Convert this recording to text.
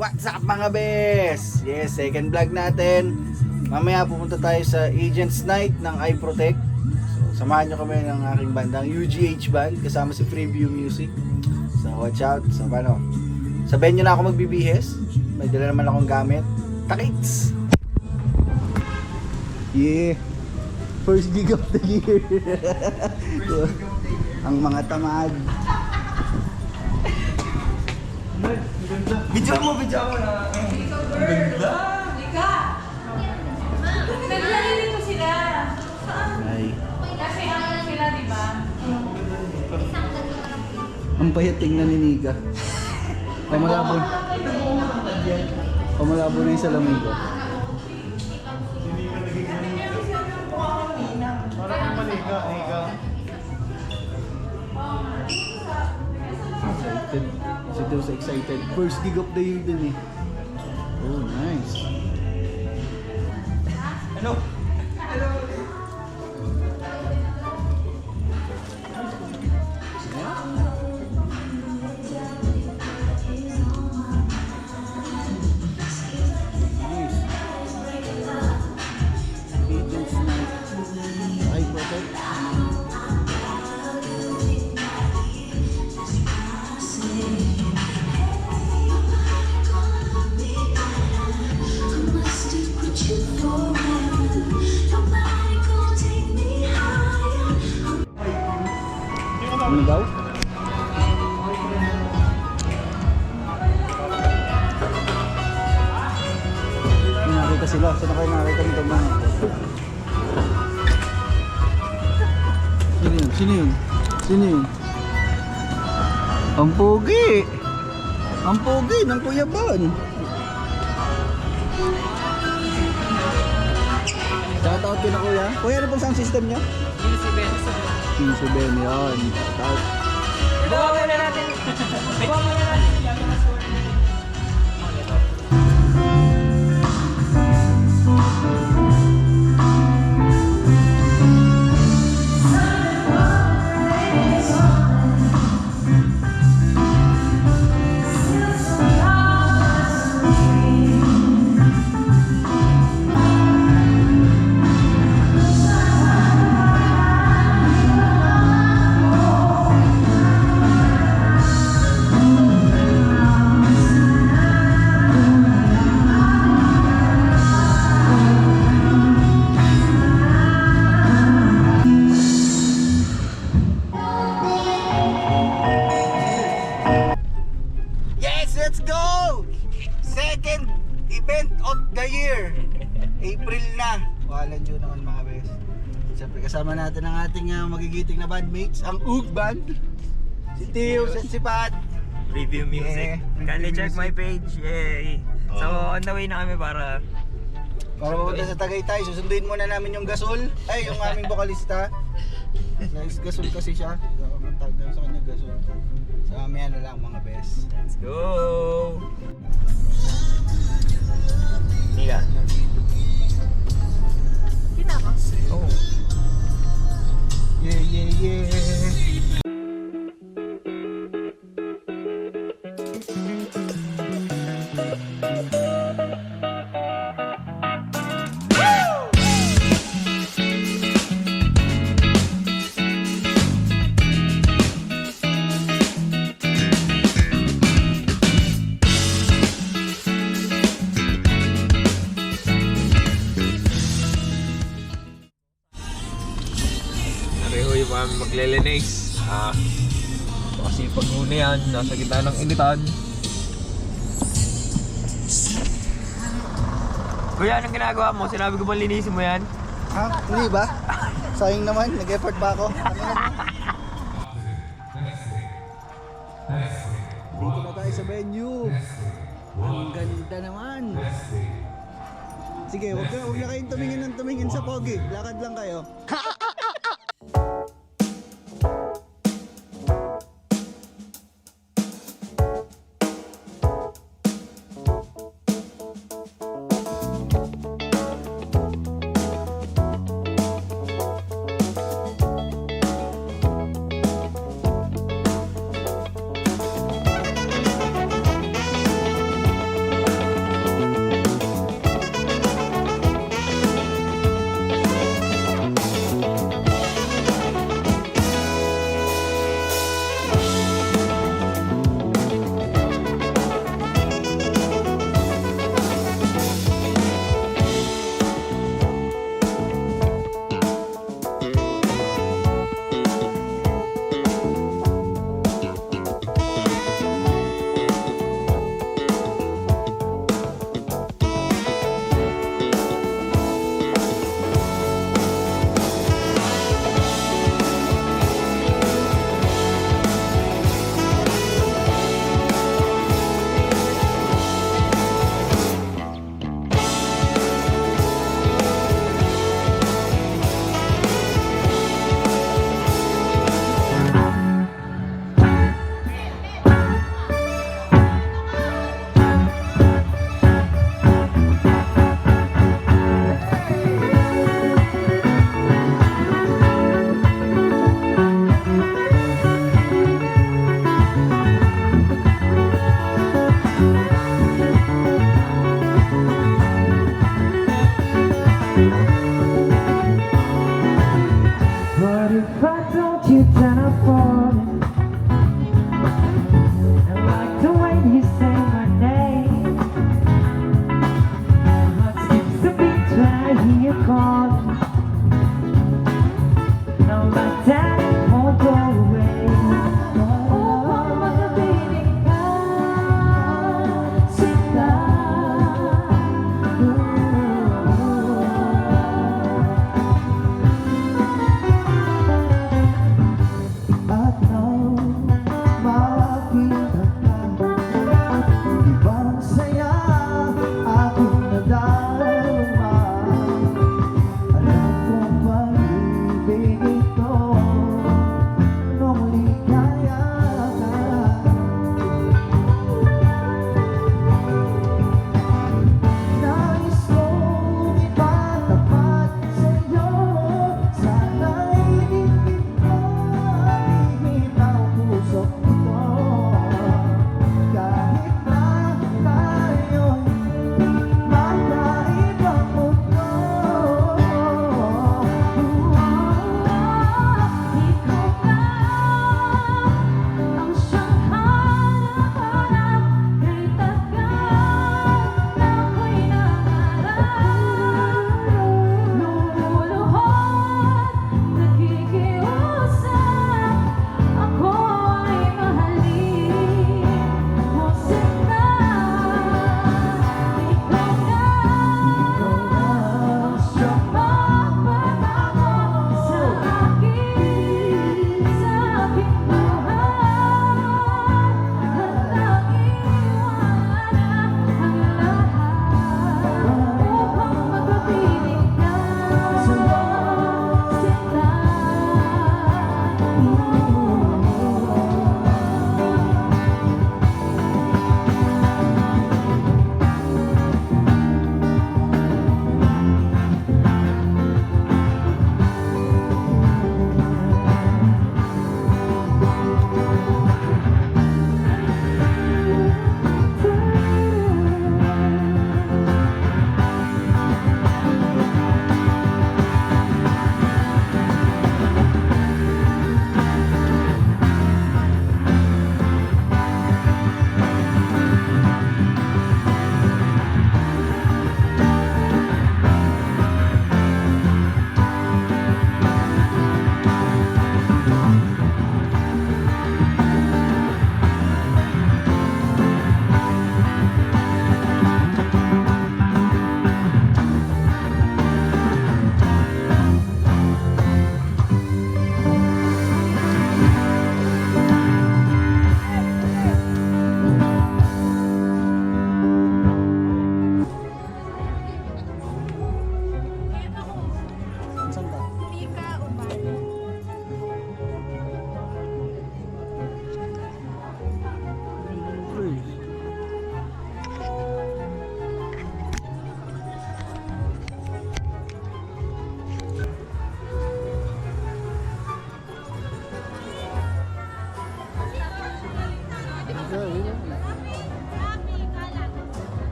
What's up mga bes? Yes, second vlog natin. Mamaya pupunta tayo sa Agents Night ng iProtect. So, samahan nyo kami ng aking bandang UGH Band kasama si Freeview Music. So watch out. So paano? Sabihin nyo na ako magbibihes. May dala naman akong gamit. Takits! Yeah! First gig of the year! Ang mga tamad. Video mo na. Ang ganda. Lika! Naglalilito sila. Ay. Kasi ano sila, di ba? Ang payat tingnan ni Nika. Pamalabo. Pamalabo na yung salamin ko. Parang maniga. Excited. Si Diyos excited. First gig of the year din eh. Oh, nice. Ano? Nice. Agents Night. iProtect. Ano daw? May nakita sila. Saan kayo nakita nito mga? Sino yun? Sino yun? Sino yun? Ang pogi! Ang pogi ng Kuya Ban! Shoutout ko na Kuya. Kuya, ano pong sound system niya? Pinsi Ben yun. Shoutout. Bawa muna natin. Bawa muna natin. Yes, let's go! Second event of the year. April na. Walang June naman mga bes. Siyempre kasama natin ang ating magigiting na bandmates, ang UG Band. Si Tio, si Pat. Review music. Yeah, Kindly review check music. my page. Yay. So, on the way na kami para... Para pupunta sa Tagaytay, susunduin muna namin yung Gasol. Ay, yung aming vokalista. Nice Gasol kasi siya. Ang tawag na sa kanya Gasol. So mamaya na lang mga bes. Let's go! Nika. Kita ba? Oh. Yeah, yeah, yeah. Nareho yung kami maglelenex. Kasi pag muna yan, nasa gitna ng initan. Kuya, anong ginagawa mo? Sinabi ko ba linisin mo yan? Ha? Hindi ba? Sayang naman, nag-effort pa ako. Dito na tayo sa venue. Ang ganda naman. Sige, huwag na kayong tumingin ng tumingin sa pogi. Lakad lang kayo.